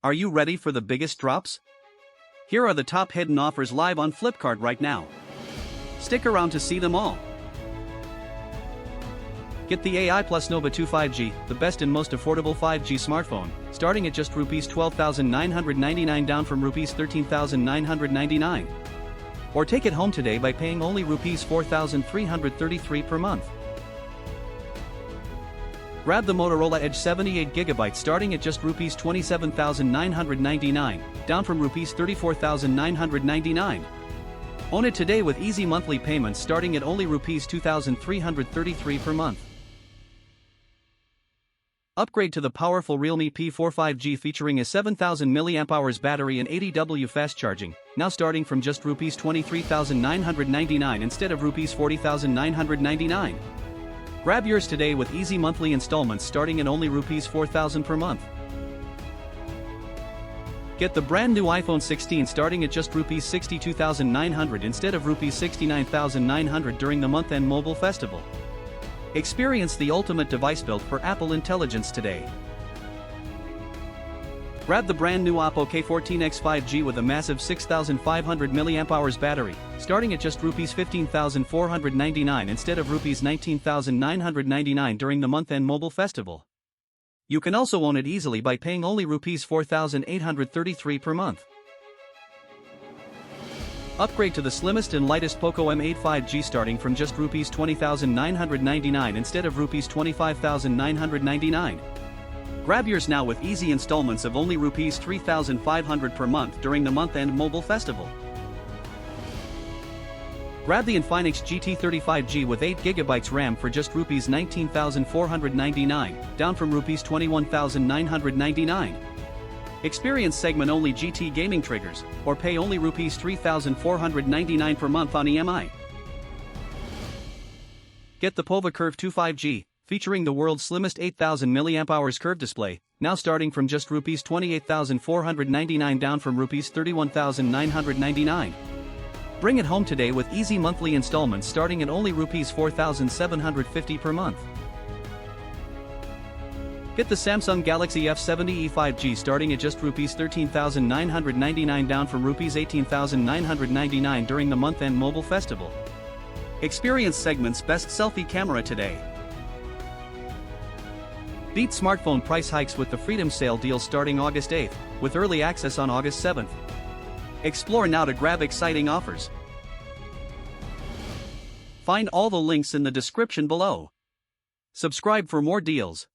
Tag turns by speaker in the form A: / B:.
A: Are you ready for the biggest drops? Here are the top hidden offers live on Flipkart right now. Stick around to see them all. Get the AI Plus Nova 2 5G, the best and most affordable 5G smartphone, starting at just Rs 12,999 down from Rs 13,999. Or take it home today by paying only Rs 4,333 per month. Grab the Motorola Edge 78GB starting at just Rs 27,999, down from Rs 34,999. Own it today with easy monthly payments starting at only Rs 2,333 per month. Upgrade to the powerful Realme P4 5G featuring a 7,000 mAh battery and 80W fast charging, now starting from just Rs 23,999 instead of Rs 40,999. Grab yours today with easy monthly installments starting at only Rs 4,000 per month. Get the brand new iPhone 16 starting at just Rs 62,900 instead of Rs 69,900 during the month-end mobile festival. Experience the ultimate device built for Apple intelligence today. Grab the brand new OPPO K14X 5G with a massive 6,500 mAh battery, starting at just Rs 15,499 instead of Rs 19,999 during the month-end mobile festival. You can also own it easily by paying only Rs 4,833 per month. Upgrade to the slimmest and lightest POCO M8 5G starting from just Rs 20,999 instead of Rs 25,999. Grab yours now with easy installments of only Rs 3,500 per month during the month-end mobile festival. Grab the Infinix GT 35G with 8GB RAM for just Rs 19,499, down from Rs 21,999. Experience segment-only GT gaming triggers, or pay only Rs 3,499 per month on EMI. Get the POVA Curve 2 5G, featuring the world's slimmest 8,000 mAh curve display, now starting from just Rs 28,499 down from Rs 31,999. Bring it home today with easy monthly installments starting at only Rs 4,750 per month. Get the Samsung Galaxy F70e 5G starting at just Rs 13,999 down from Rs 18,999 during the month-end mobile festival. Experience segment's best selfie camera today. Beat smartphone price hikes with the Freedom Sale deal starting August 8th, with early access on August 7th. Explore now to grab exciting offers. Find all the links in the description below. Subscribe for more deals.